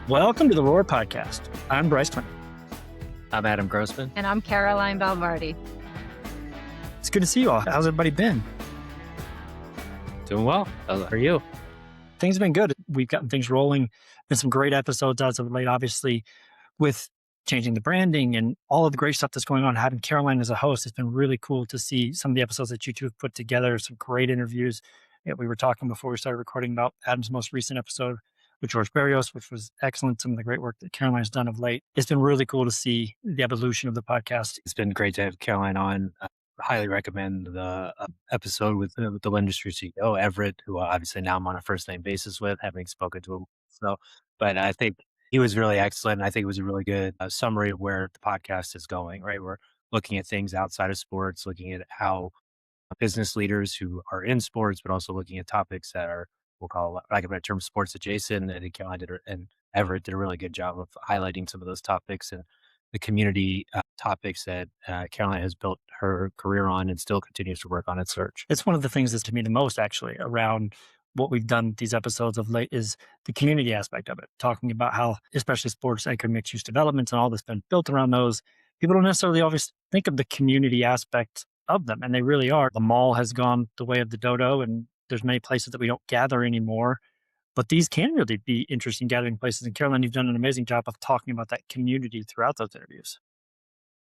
Welcome to the Roar Podcast. I'm Brice. I'm Adam Grossman. And I'm Caroline Balvardi. It's good to see you all. How's everybody been? Doing well. How are you? Things have been good. We've gotten things rolling. Been some great episodes as of late, obviously, with changing the branding and all of the great stuff that's going on. Having Caroline as a host, it's been really cool to see some of the episodes that you two have put together, some great interviews. Yeah, we were talking before we started recording about Adam's most recent episode with George Berrios, which was excellent. Some of the great work that Caroline's done of late. It's been really cool to see the evolution of the podcast. It's been great to have Caroline on. I highly recommend the episode with the industry CEO, Everett, who obviously now I'm on a first name basis with, having spoken to him. But I think he was really excellent. I think it was a really good summary of where the podcast is going, right? We're looking at things outside of sports, looking at how business leaders who are in sports, but also looking at topics that are, we'll call, like a better term, sports adjacent. I think Caroline and Everett did a really good job of highlighting some of those topics and the community topics that Caroline has built her career on and still continues to work on at Search. It's one of the things that's to me the most actually around what we've done these episodes of late is the community aspect of it, talking about how, especially sports anchored mixed use developments and all that's been built around those. People don't necessarily always think of the community aspect of them, and they really are. The mall has gone the way of the dodo, and there's many places that we don't gather anymore, but these can really be interesting gathering places. And Caroline, you've done an amazing job of talking about that community throughout those interviews.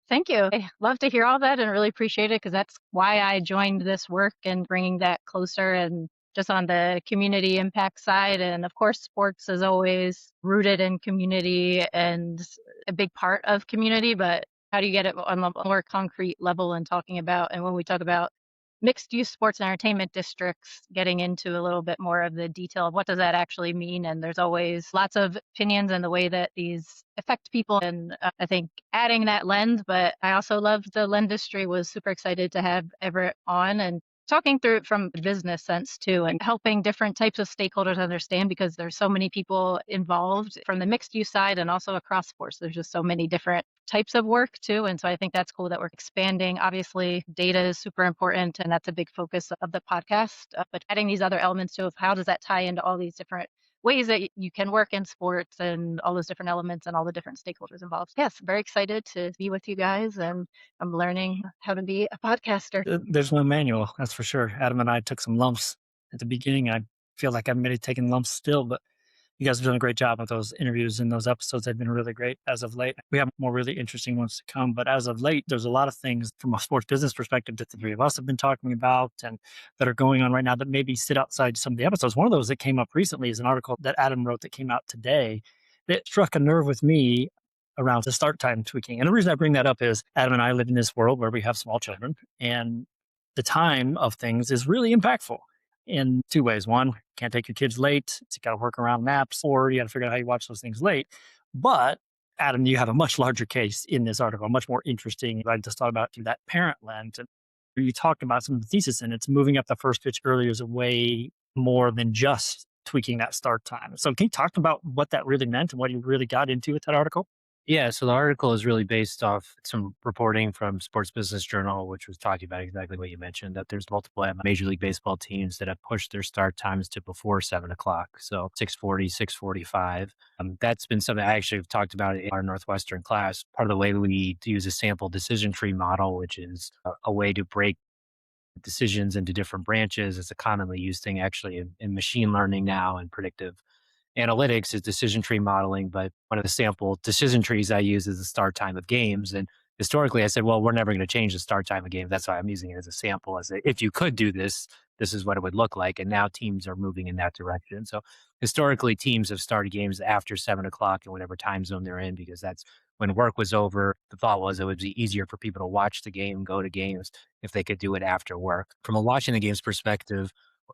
Thank you. I love to hear all that and really appreciate it because that's why I joined this work and bringing that closer and just on the community impact side. And of course, sports is always rooted in community and a big part of community, but how do you get it on a more concrete level and talking about, and when we talk about mixed use sports and entertainment districts, getting into a little bit more of the detail of what does that actually mean. And there's always lots of opinions and the way that these affect people. And I think adding that lens, but I also loved the Lendistry, was super excited to have Everett on and talking through it from a business sense too, and helping different types of stakeholders understand, because there's so many people involved from the mixed use side and also across sports. There's just so many different types of work too. And so I think that's cool that we're expanding. Obviously, data is super important, and that's a big focus of the podcast, but adding these other elements too of how does that tie into all these different ways that you can work in sports and all those different elements and all the different stakeholders involved. Yes, very excited to be with you guys, and I'm learning how to be a podcaster. There's no manual, that's for sure. Adam and I took some lumps at the beginning. I feel like I'm maybe taking lumps still, but you guys have done a great job with those interviews, and those episodes have been really great as of late. We have more really interesting ones to come, but as of late, there's a lot of things from a sports business perspective that the three of us have been talking about and that are going on right now that maybe sit outside some of the episodes. One of those that came up recently is an article that Adam wrote that came out today that struck a nerve with me around the start time tweaking. And the reason I bring that up is Adam and I live in this world where we have small children, and the time of things is really impactful in two ways. One, can't take your kids late. So you got to work around naps, or you got to figure out how you watch those things late. But Adam, you have a much larger case in this article, much more interesting. I just thought about through that parent lens. And you talked about some of the thesis, and it's moving up the first pitch earlier is a way more than just tweaking that start time. So can you talk about what that really meant and what you really got into with that article? Yeah, so the article is really based off some reporting from Sports Business Journal, which was talking about exactly what you mentioned, that there's multiple Major League Baseball teams that have pushed their start times to before 7 o'clock. So 6:40, 6:45. That's been something I actually have talked about in our Northwestern class. Part of the way we use a sample decision tree model, which is a way to break decisions into different branches. It's a commonly used thing actually in machine learning now and predictive analytics is decision tree modeling, but one of the sample decision trees I use is the start time of games. And historically I said, well, we're never going to change the start time of games. That's why I'm using it as a sample. If you could do this, this is what it would look like. And now teams are moving in that direction. So historically teams have started games after 7 o'clock in whatever time zone they're in, because that's when work was over. The thought was it would be easier for people to watch the game, go to games if they could do it after work. From a watching the games perspective,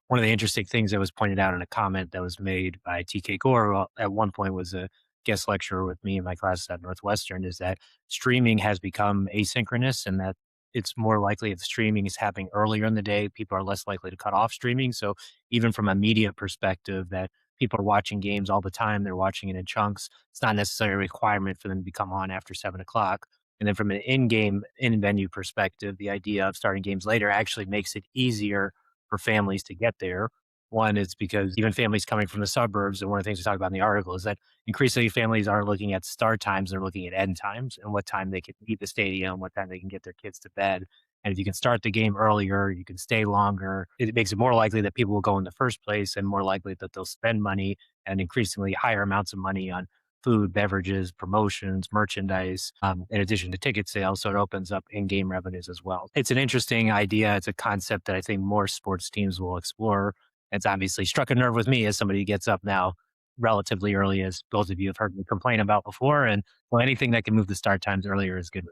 one of the interesting things that was pointed out in a comment that was made by TK Gore, who at one point was a guest lecturer with me in my class at Northwestern, is that streaming has become asynchronous, and that it's more likely if streaming is happening earlier in the day, people are less likely to cut off streaming. So even from a media perspective, that people are watching games all the time, they're watching it in chunks. It's not necessarily a requirement for them to come on after 7 o'clock. And then from an in-game, in-venue perspective, the idea of starting games later actually makes it easier for families to get there. One is because even families coming from the suburbs, and one of the things we talk about in the article is that increasingly families aren't looking at start times, they're looking at end times and what time they can leave the stadium, what time they can get their kids to bed. And if you can start the game earlier, you can stay longer. It makes it more likely that people will go in the first place and more likely that they'll spend money and increasingly higher amounts of money on food, beverages, promotions, merchandise, in addition to ticket sales. So it opens up in game revenues as well. It's an interesting idea. It's a concept that I think more sports teams will explore. It's obviously struck a nerve with me as somebody who gets up now relatively early, as both of you have heard me complain about before. And well, anything that can move the start times earlier is good.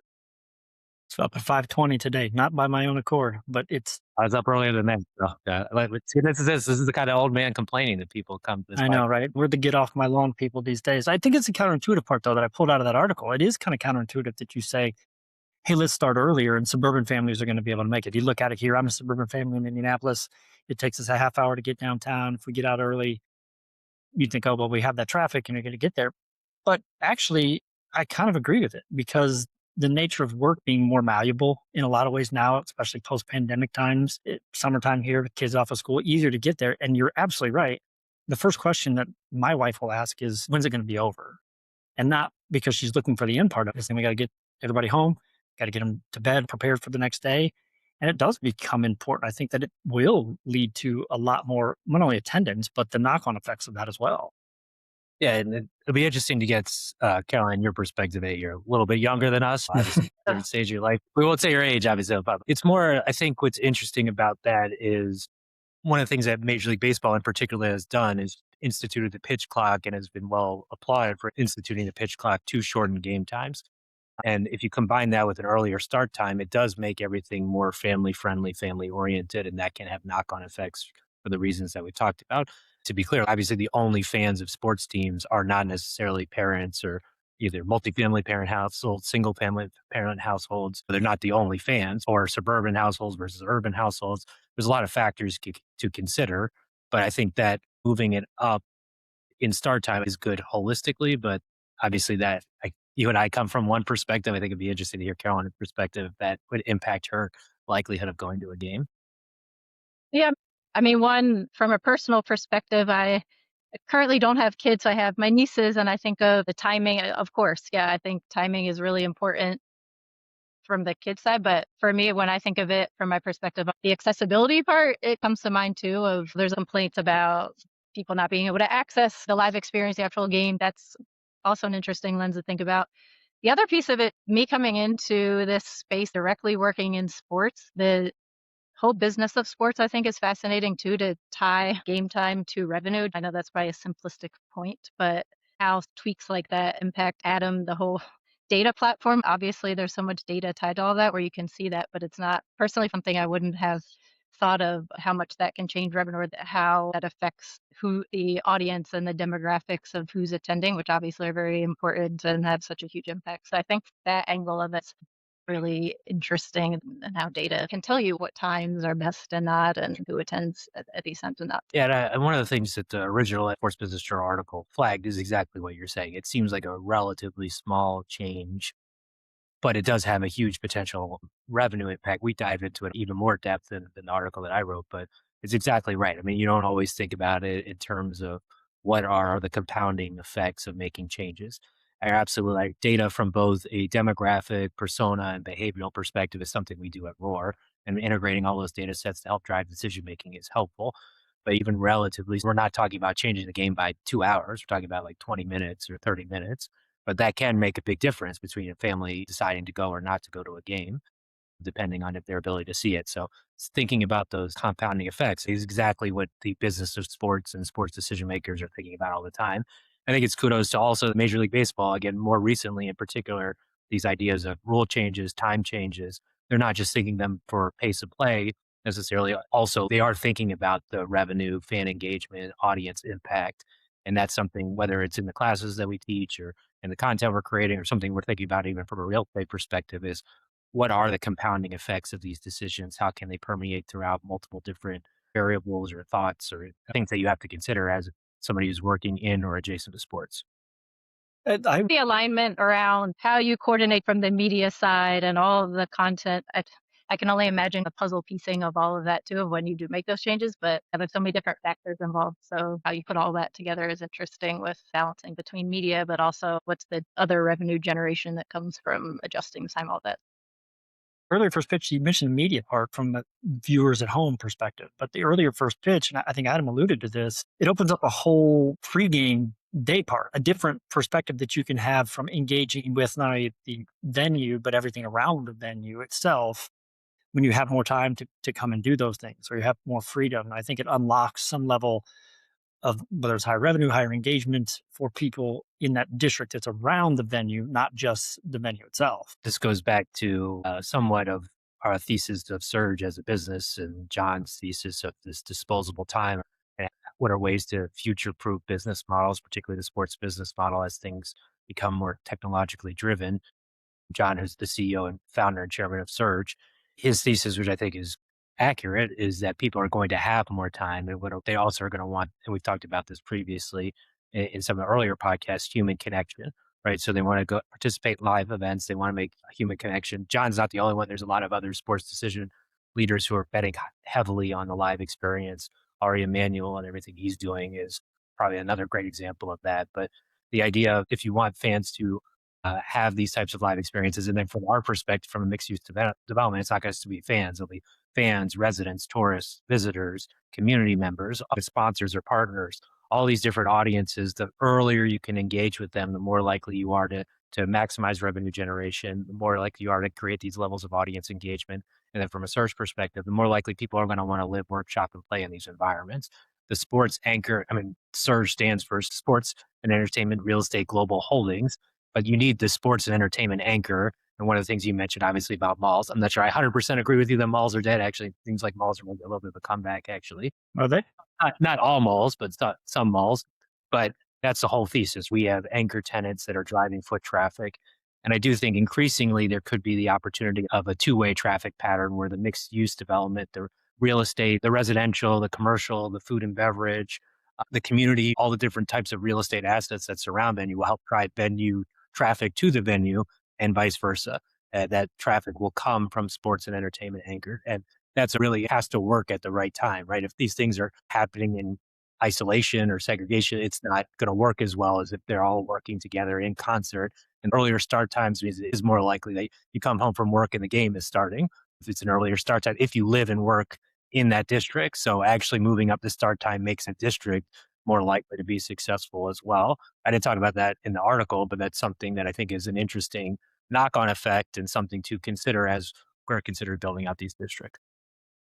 It's up at 5:20 today, not by my own accord, but it's I was up earlier than that. So, see, this is the kind of old man complaining that people come this I way. know, right? We're the get off my lawn people these days. I think it's the counterintuitive part, though, that I pulled out of that article. It is kind of counterintuitive that you say, hey, let's start earlier, and suburban families are going to be able to make it. You look at it here, I'm a suburban family in Indianapolis. It takes us a half hour to get downtown. If we get out early, you think, oh, well, we have that traffic and you're going to get there. But actually, I kind of agree with it because the nature of work being more malleable in a lot of ways now, especially post pandemic times, summertime here, kids off of school, easier to get there. And you're absolutely right. The first question that my wife will ask is, when's it going to be over? And not because she's looking for the end part of it. We got to get everybody home, got to get them to bed, prepared for the next day. And it does become important. I think that it will lead to a lot more, not only attendance, but the knock on effects of that as well. Yeah, and it'll be interesting to get, Caroline, your perspective. You're a little bit younger than us, obviously, different stage of your life. We won't say your age, obviously, but it's more, I think what's interesting about that is one of the things that Major League Baseball in particular has done is instituted the pitch clock and has been well applauded for instituting the pitch clock to shorten game times. And if you combine that with an earlier start time, it does make everything more family friendly, family oriented, and that can have knock on effects for the reasons that we talked about. To be clear, obviously, the only fans of sports teams are not necessarily parents or either multifamily parent households, single family parent households. They're not the only fans, or suburban households versus urban households. There's a lot of factors to consider, but I think that moving it up in start time is good holistically, but obviously you and I come from one perspective. I think it'd be interesting to hear Carolyn's perspective that would impact her likelihood of going to a game. Yeah. I mean, one, from a personal perspective, I currently don't have kids. I have my nieces, and I think of the timing, of course. Yeah, I think timing is really important from the kid side. But for me, when I think of it from my perspective, the accessibility part, it comes to mind too. Of there's complaints about people not being able to access the live experience, the actual game. That's also an interesting lens to think about. The other piece of it, me coming into this space directly working in sports, the whole business of sports, I think, is fascinating too, to tie game time to revenue. I know that's probably a simplistic point, but how tweaks like that impact Atom, the whole data platform. Obviously, there's so much data tied to all that where you can see that, but it's not personally something I wouldn't have thought of how much that can change revenue or how that affects who the audience and the demographics of who's attending, which obviously are very important and have such a huge impact. So I think that angle of it's really interesting and how data can tell you what times are best and not and who attends at these times and not. Yeah, and one of the things that the original Sports Business Journal article flagged is exactly what you're saying. It seems like a relatively small change, but it does have a huge potential revenue impact. We dive into it even more depth than the article that I wrote, but it's exactly right. I mean, you don't always think about it in terms of what are the compounding effects of making changes. I absolutely like data from both a demographic, persona, and behavioral perspective is something we do at Roar, and integrating all those data sets to help drive decision making is helpful. But even relatively, we're not talking about changing the game by 2 hours. We're talking about like 20 minutes or 30 minutes, but that can make a big difference between a family deciding to go or not to go to a game, depending on if their ability to see it. So thinking about those compounding effects is exactly what the business of sports and sports decision makers are thinking about all the time. I think it's kudos to also Major League Baseball, again, more recently in particular, these ideas of rule changes, time changes. They're not just thinking them for pace of play necessarily. Also, they are thinking about the revenue, fan engagement, audience impact. And that's something, whether it's in the classes that we teach or in the content we're creating or something we're thinking about even from a real estate perspective, is what are the compounding effects of these decisions? How can they permeate throughout multiple different variables or thoughts or things that you have to consider as somebody who's working in or adjacent to sports? I The alignment around how you coordinate from the media side and all of the content. I can only imagine the puzzle piecing of all of that too, of when you do make those changes, but there's so many different factors involved. So how you put all that together is interesting with balancing between media, but also what's the other revenue generation that comes from adjusting the time, all that. Earlier first pitch, you mentioned the media part from the viewers at home perspective, but the earlier first pitch, and I think Adam alluded to this, it opens up a whole pregame day part, a different perspective that you can have from engaging with not only the venue, but everything around the venue itself when you have more time to come and do those things or you have more freedom. I think it unlocks some level of whether it's higher revenue, higher engagement for people in that district that's around the venue, not just the venue itself. This goes back to somewhat of our thesis of Surge as a business and John's thesis of this disposable time. And what are ways to future proof business models, particularly the sports business model, as things become more technologically driven. John, who's the CEO and founder and chairman of Surge, his thesis, which I think is accurate, is that people are going to have more time. And what they also are going to want, and we've talked about this previously in some of the earlier podcasts, human connection, right? So they want to go participate in live events. They want to make a human connection. John's not the only one. There's a lot of other sports decision leaders who are betting heavily on the live experience. Ari Emanuel and everything he's doing is probably another great example of that. But the idea of if you want fans to have these types of live experiences. And then from our perspective, from a mixed use development, it's not going to be fans. It'll be fans, residents, tourists, visitors, community members, sponsors or partners, all these different audiences. The earlier you can engage with them, the more likely you are to maximize revenue generation, the more likely you are to create these levels of audience engagement. And then from a search perspective, the more likely people are going to want to live, work, shop, and play in these environments. The sports anchor, SURGE stands for Sports and Entertainment Real Estate Global Holdings, but you need the sports and entertainment anchor. And one of the things you mentioned, obviously, about malls, I'm not sure I 100% agree with you that malls are dead. Actually, things like malls are making a little bit of a comeback, actually. Are they? Not all malls, but some malls. But that's the whole thesis. We have anchor tenants that are driving foot traffic. And I do think increasingly there could be the opportunity of a two-way traffic pattern where the mixed use development, the real estate, the residential, the commercial, the food and beverage, the community, all the different types of real estate assets that surround venue will help drive venue traffic to the venue and vice versa. That traffic will come from sports and entertainment anchored. And that's really has to work at the right time, right? If these things are happening in isolation or segregation, it's not going to work as well as if they're all working together in concert. And earlier start times is more likely that you come home from work and the game is starting. If it's an earlier start time, if you live and work in that district. So actually moving up the start time makes a district more likely to be successful as well. I didn't talk about that in the article, but that's something that I think is an interesting knock-on effect and something to consider as we're considering building out these districts.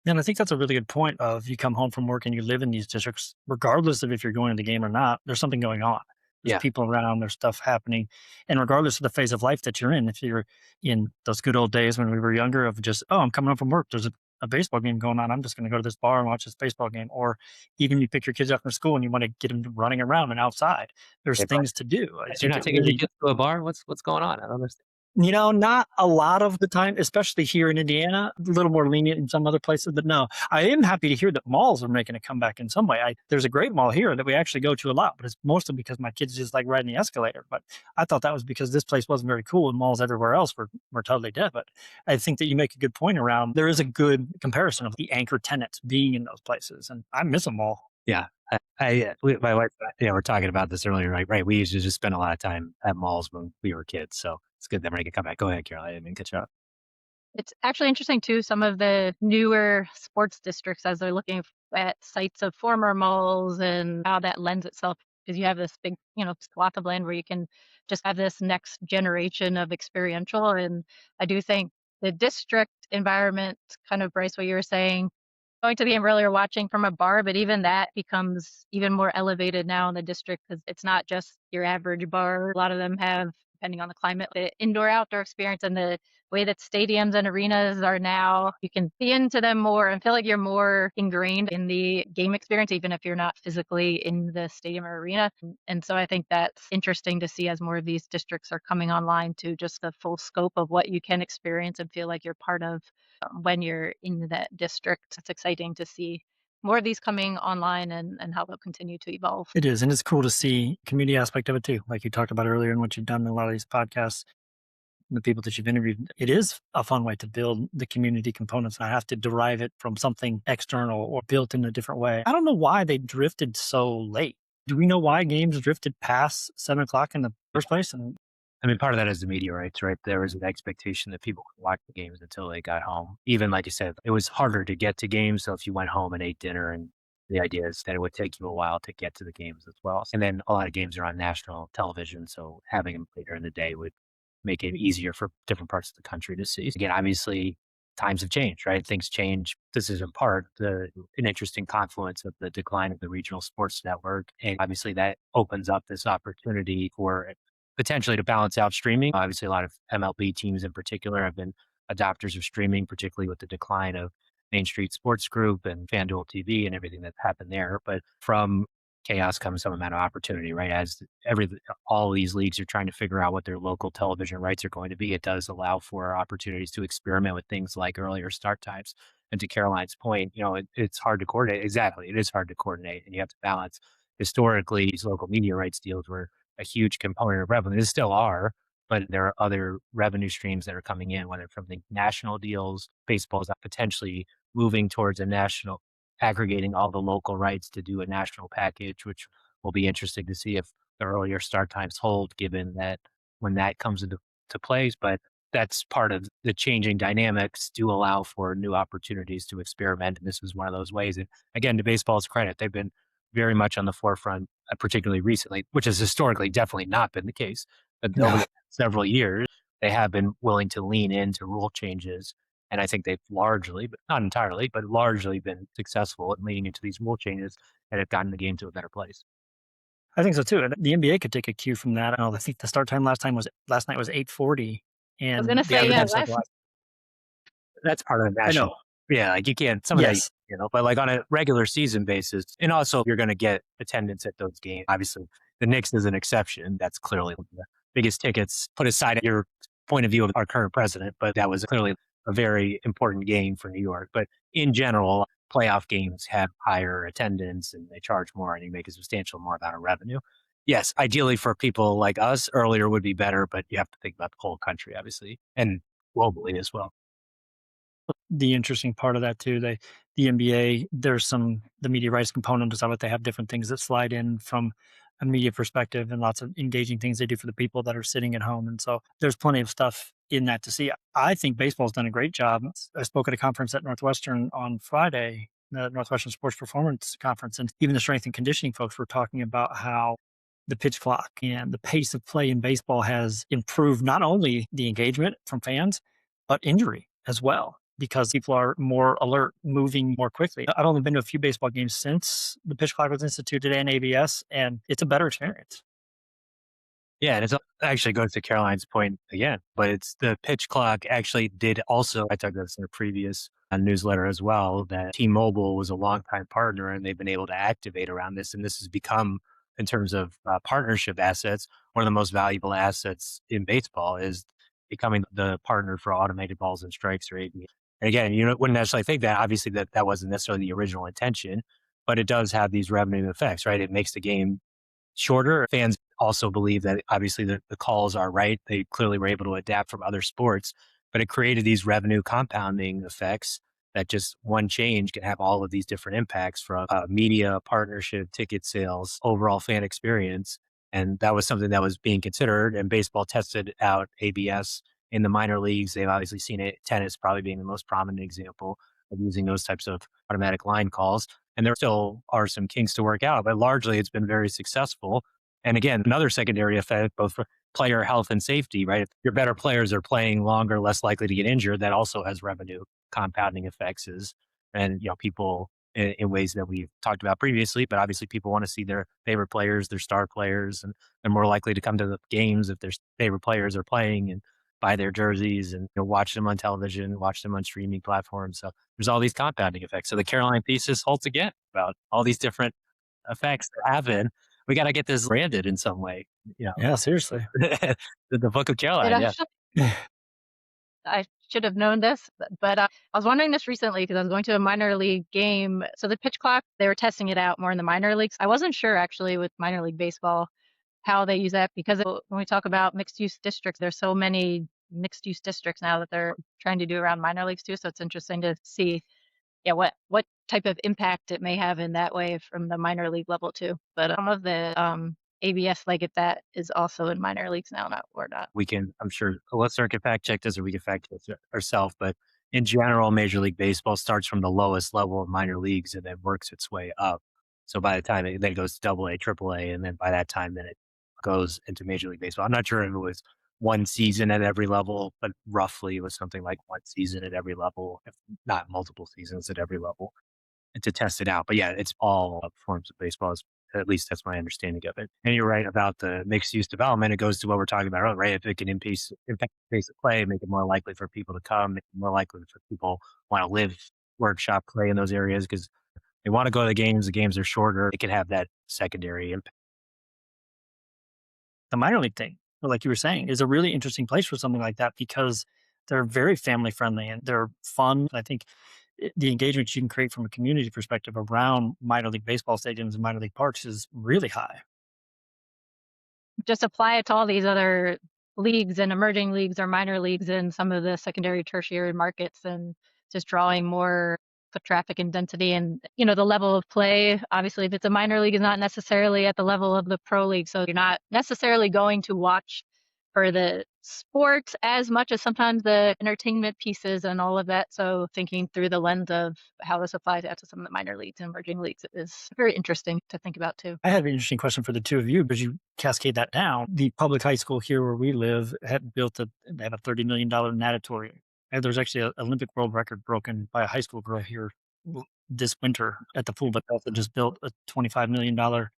And I think that's a really good point of you come home from work and you live in these districts, regardless of if you're going to the game or not, there's something going on. There's Yeah. people around, there's stuff happening. And regardless of the phase of life that you're in, if you're in those good old days when we were younger of just, oh, I'm coming home from work, there's a baseball game going on. I'm just going to go to this bar and watch this baseball game. Or even you pick your kids up from school and you want to get them running around and outside. There's Okay, things to do. I you're think not it taking your really, kids to a bar? What's going on? I don't understand. not a lot of the time, especially here in Indiana, a little more lenient in some other places, but no, I am happy to hear that malls are making a comeback in some way. There's a great mall here that we actually go to a lot, but it's mostly because my kids just like riding the escalator. But I thought that was because this place wasn't very cool and malls everywhere else were totally dead. But I think that you make a good point around there is a good comparison of the anchor tenants being in those places. And I miss them all. Yeah. My wife, we're talking about this earlier, right? Right. We used to just spend a lot of time at malls when we were kids. So it's good that we're going to come back. Go ahead, Carol. I didn't mean to cut you off. It's actually interesting too, some of the newer sports districts as they're looking at sites of former malls and how that lends itself because you have this big, swath of land where you can just have this next generation of experiential. And I do think the district environment, kind of Brice, what you were saying, going to the game earlier, watching from a bar, but even that becomes even more elevated now in the district because it's not just your average bar. A lot of them have, depending on the climate, the indoor-outdoor experience and the way that stadiums and arenas are now. You can see into them more and feel like you're more ingrained in the game experience, even if you're not physically in the stadium or arena. And so I think that's interesting to see as more of these districts are coming online to just the full scope of what you can experience and feel like you're part of when you're in that district. It's exciting to see more of these coming online and how they'll continue to evolve. It is. And it's cool to see community aspect of it too. Like you talked about earlier and what you've done in a lot of these podcasts. the people that you've interviewed, it is a fun way to build the community components. I have to derive it from something external or built in a different way. I don't know why they drifted so late. Do we know why games drifted past 7 o'clock in the first place? And I mean, part of that is the media rights, right? There was an expectation that people could watch the games until they got home. Even like you said, it was harder to get to games. So if you went home and ate dinner, and the idea is that it would take you a while to get to the games as well. And then a lot of games are on national television. So having them later in the day would make it easier for different parts of the country to see. Again, obviously, times have changed, right? Things change. This is in part an interesting confluence of the decline of the regional sports network. And obviously, that opens up this opportunity for potentially to balance out streaming. Obviously, a lot of MLB teams in particular have been adopters of streaming, particularly with the decline of Main Street Sports Group and FanDuel TV and everything that happened there. But from chaos comes some amount of opportunity, right? As all these leagues are trying to figure out what their local television rights are going to be, it does allow for opportunities to experiment with things like earlier start times. And to Caroline's point, it's hard to coordinate. Exactly, it is hard to coordinate, and you have to balance. Historically, these local media rights deals were a huge component of revenue. They still are, but there are other revenue streams that are coming in, whether from the national deals, baseball is potentially moving towards a national, aggregating all the local rights to do a national package, which will be interesting to see if the earlier start times hold, given that when that comes into place. But that's part of the changing dynamics do allow for new opportunities to experiment. And this was one of those ways. And again, to baseball's credit, they've been very much on the forefront, particularly recently, which has historically definitely not been the case. But over no, the several years, they have been willing to lean into rule changes. And I think they've largely, but not entirely, but largely been successful in leading into these rule changes that have gotten the game to a better place. I think so too. And the NBA could take a cue from that. I think the start time last night was 8:40, I was gonna and the say, average yeah, game started. That's part of the I know. national. Yeah, like you can't, some of that, Yes. but like on a regular season basis, and also you're going to get attendance at those games. Obviously, the Knicks is an exception. That's clearly one of the biggest tickets, put aside your point of view of our current president, but that was clearly a very important game for New York. But in general, playoff games have higher attendance and they charge more and you make a substantial more amount of revenue. Yes, ideally for people like us, earlier would be better, but you have to think about the whole country, obviously, and globally as well. The interesting part of that too, the NBA, there's the media rights component of it. They have different things that slide in from a media perspective and lots of engaging things they do for the people that are sitting at home. And so there's plenty of stuff in that to see. I think baseball's done a great job. I spoke at a conference at Northwestern on Friday, the Northwestern Sports Performance Conference, and even the strength and conditioning folks were talking about how the pitch clock and the pace of play in baseball has improved not only the engagement from fans, but injury as well, because people are more alert, moving more quickly. I've only been to a few baseball games since the pitch clock was instituted and ABS, and it's a better experience. Yeah, and it actually goes to Caroline's point again, but it's the pitch clock actually did also, I talked about this in a previous newsletter as well, that T-Mobile was a longtime partner and they've been able to activate around this. And this has become, in terms of partnership assets, one of the most valuable assets in baseball is becoming the partner for automated balls and strikes or ABS. And again, you wouldn't necessarily think that, obviously, that wasn't necessarily the original intention, but it does have these revenue effects, right? It makes the game shorter. Fans also believe that obviously the calls are right. They clearly were able to adapt from other sports, but it created these revenue compounding effects that just one change can have all of these different impacts from media, partnership, ticket sales, overall fan experience. And that was something that was being considered. And baseball tested out ABS in the minor leagues. They've obviously seen it, tennis probably being the most prominent example of using those types of automatic line calls. And there still are some kinks to work out, but largely it's been very successful. And again, another secondary effect, both for player health and safety, right? If your better players are playing longer, less likely to get injured, that also has revenue compounding effects. And people in ways that we've talked about previously, but obviously people want to see their favorite players, their star players, and they're more likely to come to the games if their favorite players are playing and buy their jerseys and watch them on television, watch them on streaming platforms. So there's all these compounding effects. So the Caroline thesis holds again about all these different effects that happen. We got to get this branded in some way. Yeah, seriously. The Book of It Caroline. Yeah. actually, I should have known this, but I was wondering this recently because I was going to a minor league game. So the pitch clock, they were testing it out more in the minor leagues. I wasn't sure actually with minor league baseball how they use that because when we talk about mixed use districts, there's so many mixed use districts now that they're trying to do around minor leagues too. So it's interesting to see, yeah, what type of impact it may have in that way from the minor league level too. But some of the ABS like it that is also in minor leagues now, not or not. We can, I'm sure, a listener can fact check this or we can fact check it ourselves. But in general, Major League Baseball starts from the lowest level of minor leagues and then works its way up. So by the time it then goes to double A, triple A, and then by that time, then it goes into Major League Baseball. I'm not sure if it was one season at every level, but roughly it was something like one season at every level, if not multiple seasons at every level and to test it out. But yeah, it's all forms of baseball. At least that's my understanding of it. And you're right about the mixed use development. It goes to what we're talking about earlier, right? If it can impact the pace of play, make it more likely for people to come, make it more likely for people want to live, work, shop, play in those areas because they want to go to the games. The games are shorter. It can have that secondary impact. The minor league thing, like you were saying, is a really interesting place for something like that because they're very family friendly and they're fun. I think the engagement you can create from a community perspective around minor league baseball stadiums and minor league parks is really high. Just apply it to all these other leagues and emerging leagues or minor leagues in some of the secondary tertiary markets and just drawing more foot traffic and density and the level of play. Obviously if it's a minor league is not necessarily at the level of the pro league, so you're not necessarily going to watch for the sports as much as sometimes the entertainment pieces and all of that. So thinking through the lens of how this applies out to some of the minor leagues and emerging leagues is very interesting to think about too. I have an interesting question for the two of you because you cascade that down. The public high school here where we live had they have a $30 million natatorium. And there's actually an Olympic world record broken by a high school girl here this winter at the pool, but they also just built a $25 million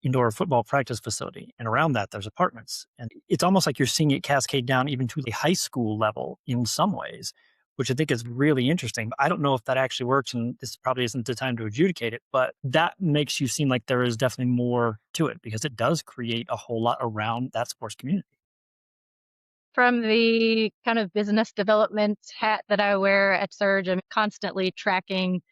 indoor football practice facility. And around that, there's apartments. And it's almost like you're seeing it cascade down even to the high school level in some ways, which I think is really interesting. I don't know if that actually works, and this probably isn't the time to adjudicate it, but that makes you seem like there is definitely more to it because it does create a whole lot around that sports community. From the kind of business development hat that I wear at Surge, I'm constantly tracking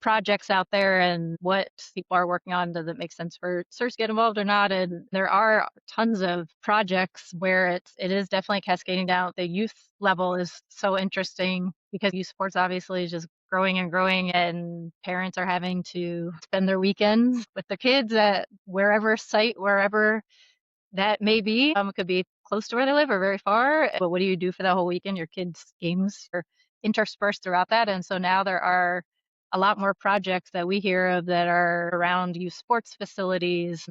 projects out there and what people are working on. Does it make sense for Surge to get involved or not? And there are tons of projects where it is definitely cascading down. The youth level is so interesting because youth sports obviously is just growing and growing, and parents are having to spend their weekends with their kids at wherever site, wherever that may be. It could be close to where they live or very far. But what do you do for that whole weekend? Your kids' games are interspersed throughout that. And so now there are a lot more projects that we hear of that are around youth sports facilities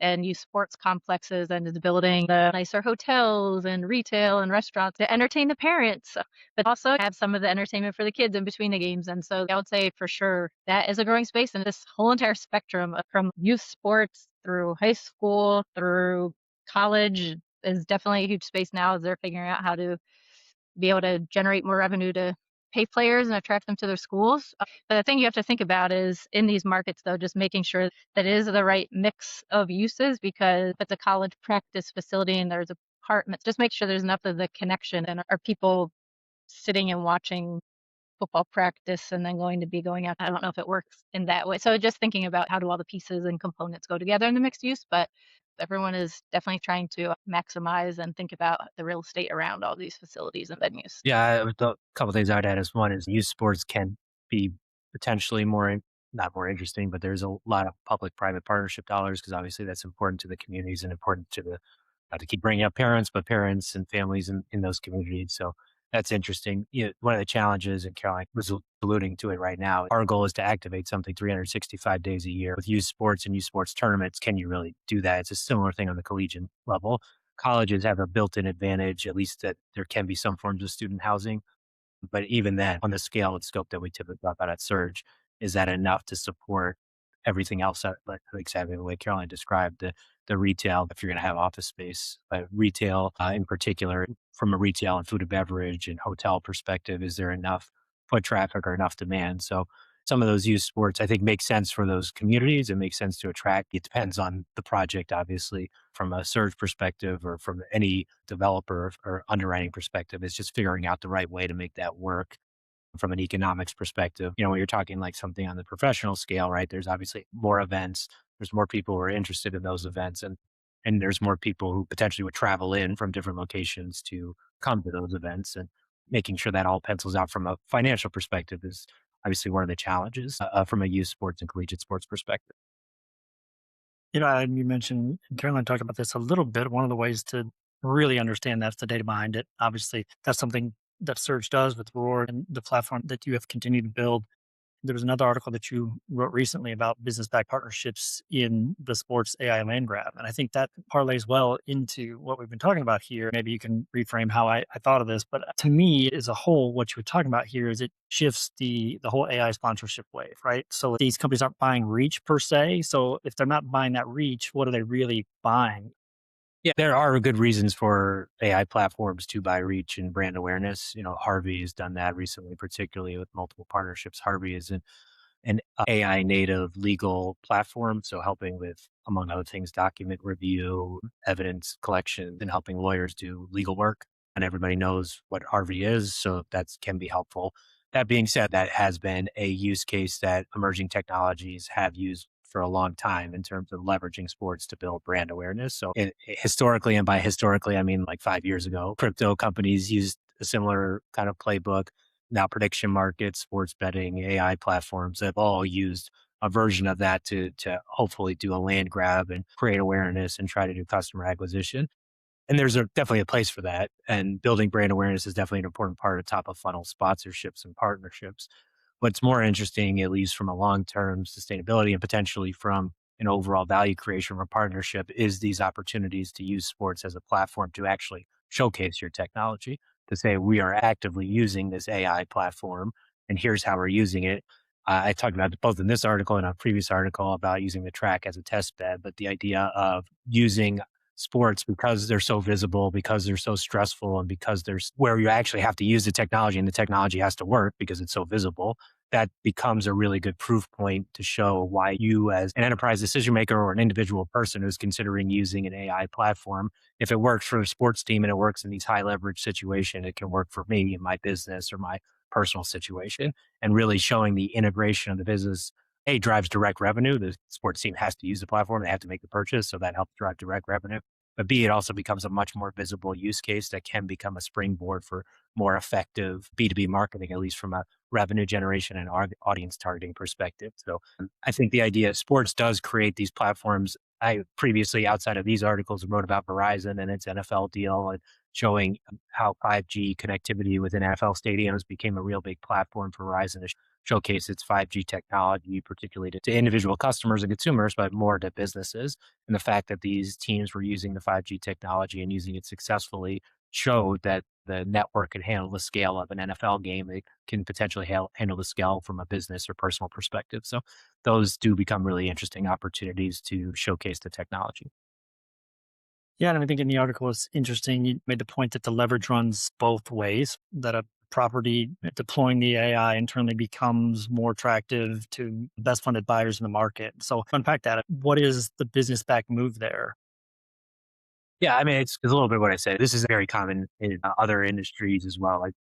and youth sports complexes and is building the nicer hotels and retail and restaurants to entertain the parents, but also have some of the entertainment for the kids in between the games. And so I would say for sure that is a growing space. And this whole entire spectrum from youth sports through high school, through college is definitely a huge space now as they're figuring out how to be able to generate more revenue to pay players and attract them to their schools. But the thing you have to think about is in these markets, though, just making sure that it is the right mix of uses, because if it's a college practice facility and there's apartments, just make sure there's enough of the connection and are people sitting and watching football practice and then going out. I don't know if it works in that way. So just thinking about how do all the pieces and components go together in the mixed use, but everyone is definitely trying to maximize and think about the real estate around all these facilities and venues. Yeah, a couple things I'd add is one is youth sports can be potentially not more interesting, but there's a lot of public-private partnership dollars because obviously that's important to the communities and important to the not to keep bringing up parents, but parents and families in those communities. So that's interesting. One of the challenges, and Caroline was alluding to it right now, our goal is to activate something 365 days a year with youth sports and youth sports tournaments. Can you really do that? It's a similar thing on the collegiate level. Colleges have a built-in advantage, at least that there can be some forms of student housing. But even then, on the scale and scope that we typically talk about at Surge, is that enough to support everything else that, like exactly the way Caroline described, the retail, if you're going to have office space, retail in particular, from a retail and food and beverage and hotel perspective, is there enough foot traffic or enough demand? So some of those youth sports, I think, make sense for those communities. It makes sense to attract. It depends on the project, obviously, from a Surge perspective or from any developer or underwriting perspective. It's just figuring out the right way to make that work from an economics perspective. When you're talking like something on the professional scale, right? There's obviously more events. There's more people who are interested in those events. And And there's more people who potentially would travel in from different locations to come to those events. And making sure that all pencils out from a financial perspective is obviously one of the challenges from a youth sports and collegiate sports perspective. And you mentioned, and Caroline talked about this a little bit. One of the ways to really understand that's the data behind it. Obviously, that's something that Surge does with Reward and the platform that you have continued to build. There was another article that you wrote recently about business backed partnerships in the sports AI land grab. And I think that parlays well into what we've been talking about here. Maybe you can reframe how I thought of this. But to me, as a whole, what you were talking about here is it shifts the whole AI sponsorship wave, right? So these companies aren't buying reach per se. So if they're not buying that reach, what are they really buying? Yeah, there are good reasons for AI platforms to buy reach and brand awareness. Harvey has done that recently, particularly with multiple partnerships. Harvey is an AI native legal platform. So helping with, among other things, document review, evidence collection, and helping lawyers do legal work. And everybody knows what Harvey is. So that can be helpful. That being said, that has been a use case that emerging technologies have used for a long time in terms of leveraging sports to build brand awareness. So historically, and by historically, I mean like 5 years ago, crypto companies used a similar kind of playbook. Now prediction markets, sports betting, AI platforms have all used a version of that to hopefully do a land grab and create awareness and try to do customer acquisition. And there's definitely a place for that. And building brand awareness is definitely an important part of top of funnel sponsorships and partnerships. What's more interesting, at least from a long term sustainability and potentially from an overall value creation from a partnership, is these opportunities to use sports as a platform to actually showcase your technology, to say we are actively using this AI platform and here's how we're using it. I talked about both in this article and a previous article about using the track as a test bed, but the idea of using sports because they're so visible, because they're so stressful, and because there's where you actually have to use the technology and the technology has to work because it's so visible, that becomes a really good proof point to show why you as an enterprise decision maker or an individual person who's considering using an AI platform, if it works for a sports team and it works in these high leverage situation, it can work for me in my business or my personal situation. And really showing the integration of the business a drives direct revenue. The sports team has to use the platform. They have to make the purchase. So that helps drive direct revenue. But B, it also becomes a much more visible use case that can become a springboard for more effective B2B marketing, at least from a revenue generation and audience targeting perspective. So I think the idea of sports does create these platforms. I previously, outside of these articles, wrote about Verizon and its NFL deal and showing how 5G connectivity within NFL stadiums became a real big platform for Verizon to showcase its 5G technology, particularly to individual customers and consumers, but more to businesses. And the fact that these teams were using the 5G technology and using it successfully showed that the network can handle the scale of an NFL game. It can potentially handle the scale from a business or personal perspective. So those do become really interesting opportunities to showcase the technology. Yeah, and I think in the article it's interesting. You made the point that the leverage runs both ways, that a property deploying the AI internally becomes more attractive to best funded buyers in the market. So unpack that. What is the business back move there? Yeah, I mean, it's a little bit what I said. This is very common in other industries as well, like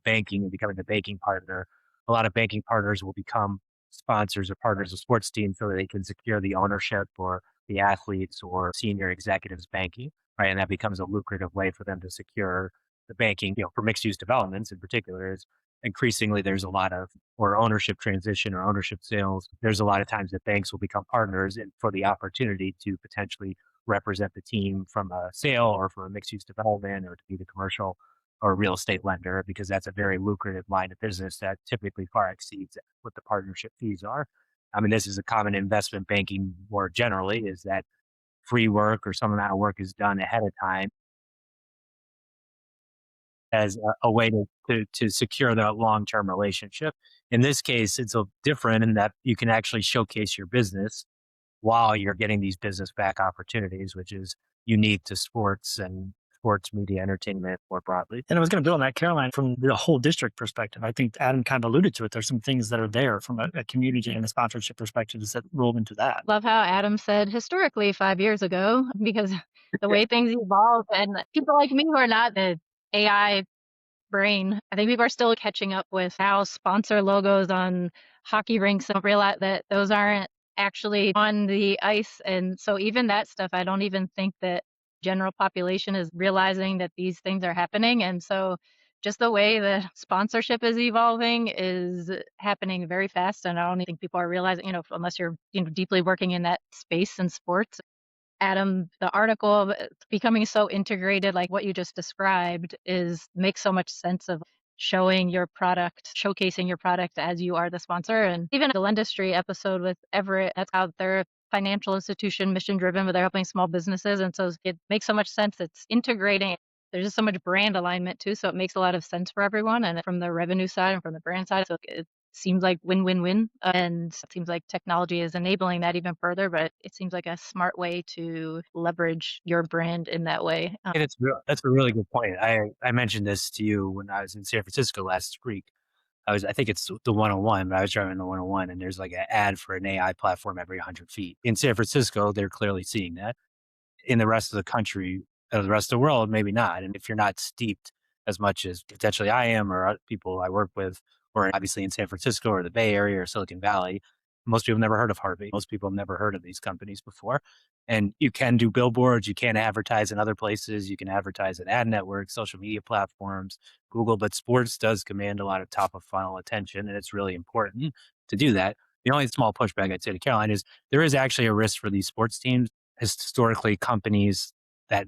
banking and becoming a banking partner. A lot of banking partners will become sponsors or partners of sports teams so that they can secure the ownership or the athletes or senior executives banking, right? And that becomes a lucrative way for them to secure the banking, for mixed use developments in particular. Is increasingly there's a lot of or ownership transition or ownership sales. There's a lot of times that banks will become partners and for the opportunity to potentially represent the team from a sale or from a mixed use development or to be the commercial or real estate lender, because that's a very lucrative line of business that typically far exceeds what the partnership fees are. I mean, this is a common investment banking more generally, is that free work or some amount of work is done ahead of time as a way to secure that long-term relationship. In this case, it's a different in that you can actually showcase your business while you're getting these business back opportunities, which is unique to sports and sports media entertainment more broadly. And I was going to build on that, Caroline, from the whole district perspective. I think Adam kind of alluded to it. There's some things that are there from a community and a sponsorship perspective that roll into that. Love how Adam said historically 5 years ago, because the way things evolve and people like me who are not the AI brain, I think people are still catching up with how sponsor logos on hockey rinks and realize that those aren't actually on the ice. And so even that stuff, I don't even think that general population is realizing that these things are happening. And so just the way that sponsorship is evolving is happening very fast. And I don't think people are realizing, unless you're, deeply working in that space in sports. Adam, the article of it's becoming so integrated, like what you just described, is makes so much sense of showing your product, showcasing your product as you are the sponsor. And even the industry episode with Everett, that's how they're a financial institution, mission driven, but they're helping small businesses. And so it makes so much sense. It's integrating. There's just so much brand alignment too. So it makes a lot of sense for everyone. And from the revenue side and from the brand side, so it seems like win-win-win. And it seems like technology is enabling that even further, but it seems like a smart way to leverage your brand in that way. And that's a really good point. I mentioned this to you when I was in San Francisco last week. I think it's the 101, but I was driving the 101 and there's like an ad for an AI platform every 100 feet. In San Francisco, they're clearly seeing that. In the rest of the country, the rest of the world, maybe not. And if you're not steeped as much as potentially I am or people I work with, or obviously in San Francisco or the Bay Area or Silicon Valley, most people have never heard of Harvey. Most people have never heard of these companies before. And you can do billboards, you can advertise in other places, you can advertise in ad networks, social media platforms, Google, but sports does command a lot of top of funnel attention. And it's really important to do that. The only small pushback I'd say to Caroline is there is actually a risk for these sports teams. Historically, companies that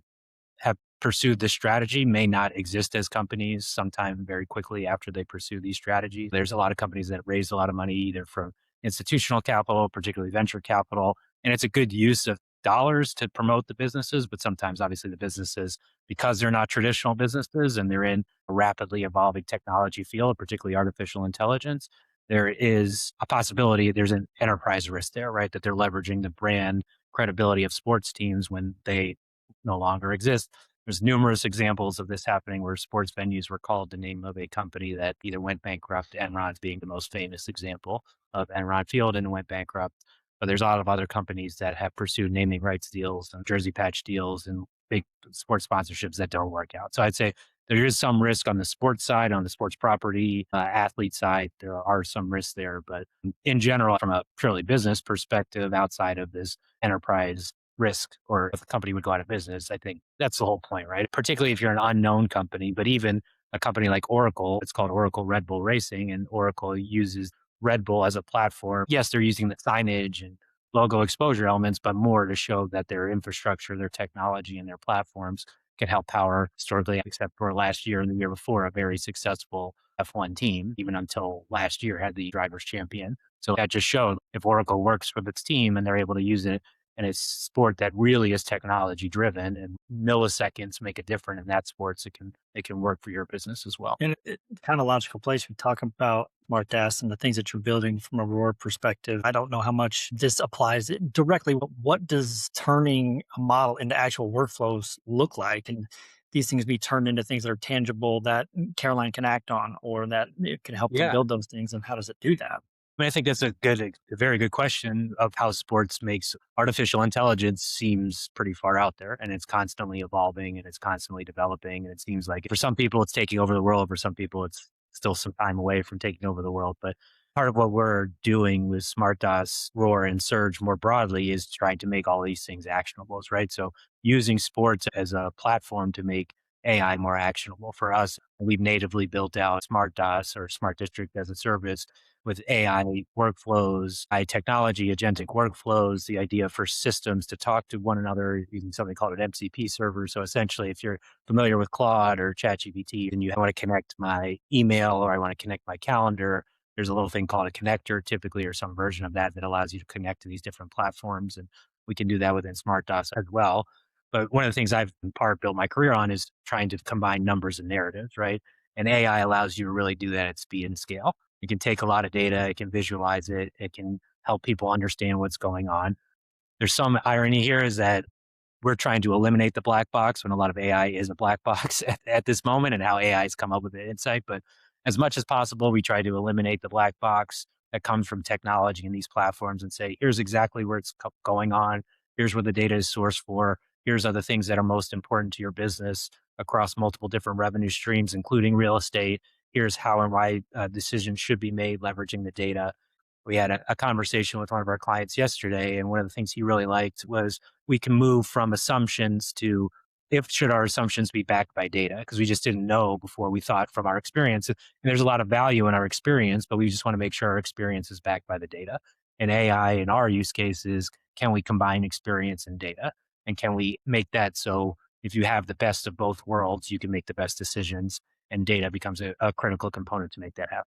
have pursued this strategy may not exist as companies sometime very quickly after they pursue these strategies. There's a lot of companies that raised a lot of money either from institutional capital, particularly venture capital, and it's a good use of dollars to promote the businesses. But sometimes, obviously, the businesses, because they're not traditional businesses and they're in a rapidly evolving technology field, particularly artificial intelligence, there is a possibility there's an enterprise risk there, right? That they're leveraging the brand credibility of sports teams when they no longer exist. There's numerous examples of this happening where sports venues were called the name of a company that either went bankrupt, Enron being the most famous example of Enron Field and went bankrupt. But there's a lot of other companies that have pursued naming rights deals and jersey patch deals and big sports sponsorships that don't work out. So I'd say there is some risk on the sports side, on the sports property, athlete side. There are some risks there. But in general, from a purely business perspective, outside of this enterprise risk or if a company would go out of business, I think that's the whole point, right? Particularly if you're an unknown company, but even a company like Oracle, it's called Oracle Red Bull Racing, and Oracle uses Red Bull as a platform. Yes, they're using the signage and logo exposure elements, but more to show that their infrastructure, their technology, and their platforms can help power historically, except for last year and the year before, a very successful F1 team, even until last year had the drivers champion. So that just showed if Oracle works with its team and they're able to use it in a sport that really is technology driven and milliseconds make a difference in that sports, it can work for your business as well. And it kind of logical place we talk about smart gas and the things that you're building from a Roar perspective. I don't know how much this applies directly. What does turning a model into actual workflows look like? And these things be turned into things that are tangible that Caroline can act on or that it can help to Yeah. build those things. And how does it do that? I mean, I think that's a very good question of how sports makes artificial intelligence seems pretty far out there and it's constantly evolving and it's constantly developing. And it seems like for some people, it's taking over the world. For some people, it's still some time away from taking over the world. But part of what we're doing with SmartDOS, Roar, and Surge more broadly is trying to make all these things actionable, right? So using sports as a platform to make AI more actionable for us. We've natively built out SmartDOS or Smart District as a service with AI workflows, AI technology, agentic workflows, the idea for systems to talk to one another using something called an MCP server. So essentially, if you're familiar with Claude or ChatGPT and you want to connect my email or I want to connect my calendar, there's a little thing called a connector typically or some version of that that allows you to connect to these different platforms. And we can do that within SmartDOS as well. But one of the things I've in part built my career on is trying to combine numbers and narratives, right? And AI allows you to really do that at speed and scale. It can take a lot of data, it can visualize it, it can help people understand what's going on. There's some irony here is that we're trying to eliminate the black box when a lot of AI is a black box at this moment and how AI has come up with the insight. But as much as possible, we try to eliminate the black box that comes from technology and these platforms and say, here's exactly where it's going on. Here's where the data is sourced for. Here's other things that are most important to your business across multiple different revenue streams, including real estate. Here's how and why decisions should be made leveraging the data. We had a conversation with one of our clients yesterday, and one of the things he really liked was we can move from assumptions to if should our assumptions be backed by data, because we just didn't know before. We thought from our experience, and there's a lot of value in our experience, but we just want to make sure our experience is backed by the data. And AI in our use cases, can we combine experience and data? And can we make that so if you have the best of both worlds, you can make the best decisions, and data becomes a critical component to make that happen.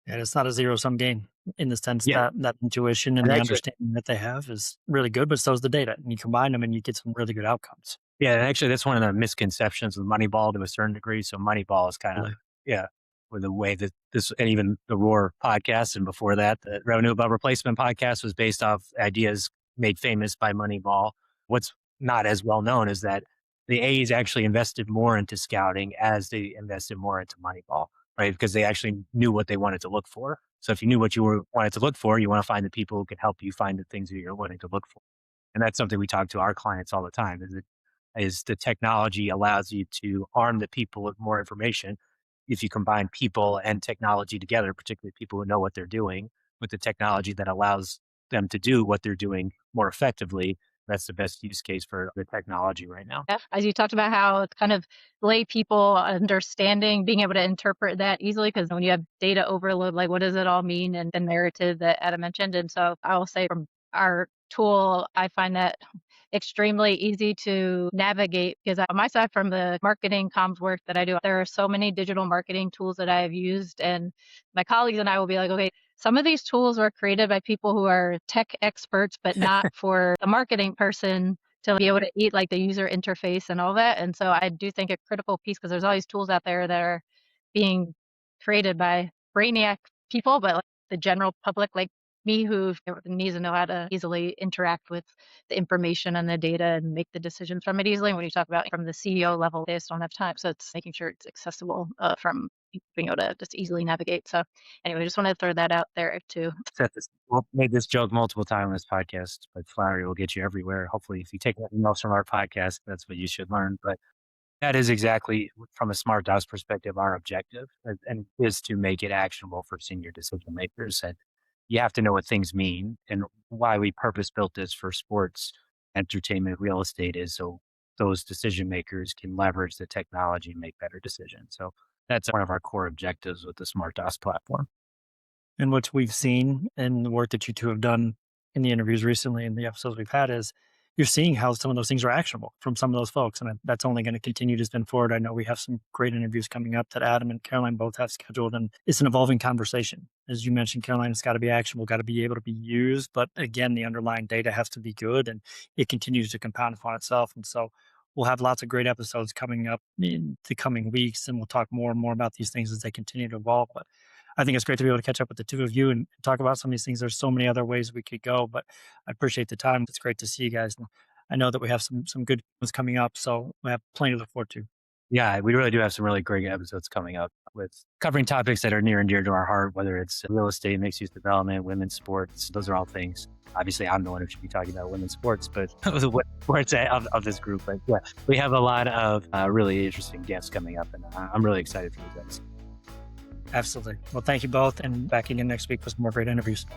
And it's not a zero sum game in the sense Yeah. that that intuition and And the actually, understanding that they have is really good, but so is the data. And you combine them and you get some really good outcomes. yeah, and actually, that's one of the misconceptions with Moneyball to a certain degree. So Moneyball is kind of, Really. yeah, with the way that this, and even the Roar podcast, and before that, the Revenue Above Replacement podcast was based off ideas made famous by Moneyball. What's not as well known is that the A's actually invested more into scouting as they invested more into Moneyball, right? Because they actually knew what they wanted to look for. So if you knew what wanted to look for, you want to find the people who can help you find the things that you're wanting to look for. And that's something we talk to our clients all the time. Is the technology allows you to arm the people with more information. If you combine people and technology together, particularly people who know what they're doing, with the technology that allows them to do what they're doing more effectively, that's the best use case for the technology right now. Yeah, as you talked about how it's kind of lay people understanding, being able to interpret that easily, because when you have data overload, like what does it all mean, and the narrative that Adam mentioned. And so I will say from our tool, I find that extremely easy to navigate because on my side, from the marketing comms work that I do, there are so many digital marketing tools that I have used. And my colleagues and I will be like, okay, some of these tools were created by people who are tech experts, but not for the marketing person to be able to eat like the user interface and all that. And so I do think a critical piece, because there's all these tools out there that are being created by brainiac people, but like the general public, like me, who needs to know how to easily interact with the information and the data and make the decisions from it easily. When you talk about from the CEO level, they just don't have time. So it's making sure it's accessible from being able to just easily navigate. So anyway, just wanted to throw that out there too. Made this joke multiple times on this podcast, but flattery will get you everywhere. Hopefully, if you take nothing else from our podcast, that's what you should learn. But that is exactly, from a smart DOS perspective, our objective, and is to make it actionable for senior decision makers. And you have to know what things mean, and why we purpose built this for sports, entertainment, real estate is so those decision makers can leverage the technology and make better decisions. So that's one of our core objectives with the smart DOS platform. And what we've seen in the work that you two have done in the interviews recently and the episodes we've had is you're seeing how some of those things are actionable from some of those folks. And that's only going to continue to spin forward. I know we have some great interviews coming up that Adam and Caroline both have scheduled. And it's an evolving conversation. As you mentioned, Caroline, it's got to be actionable, got to be able to be used. But again, the underlying data has to be good and it continues to compound upon itself. And so we'll have lots of great episodes coming up in the coming weeks. And we'll talk more and more about these things as they continue to evolve. But I think it's great to be able to catch up with the two of you and talk about some of these things. There's so many other ways we could go, but I appreciate the time. It's great to see you guys. And I know that we have some good ones coming up, so we have plenty to look forward to. Yeah, we really do have some really great episodes coming up with covering topics that are near and dear to our heart, whether it's real estate, mixed use development, women's sports. Those are all things. Obviously, I'm the one who should be talking about women's sports, but sports of this group. But yeah, we have a lot of really interesting guests coming up, and I'm really excited for these guys. Absolutely. Well, thank you both, and back again next week with some more great interviews.